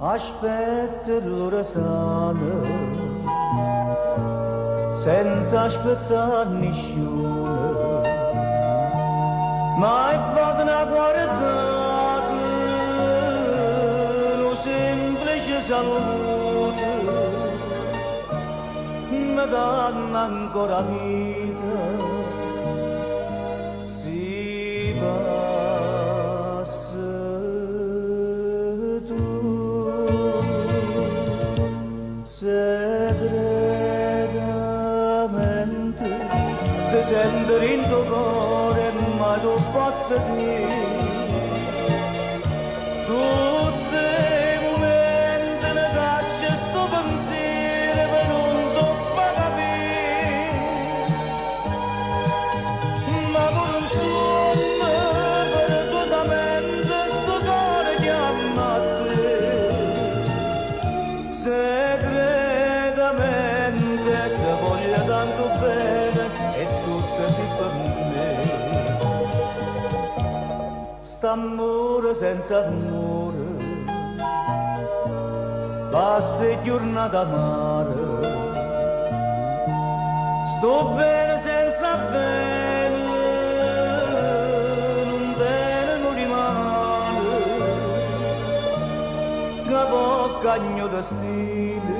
aspetta l'ora sana, senza aspettare nessuno, mai vado a guardare, lo semplice saluto, mi danno ancora vita, si passa tu, segretamente, ti sento in tuo cuore, ma tu posso dire, tutti i momenti mi caccia sto pensiero per non troppo capire, ma pure un sogno perdutamente sto cuore chiama a te, segretamente ti voglio tanto bene e tutto si per me. St'amore senza amore, passa giornata amare, sto bene senza bene, non bene non rimane, capo cagno da stile,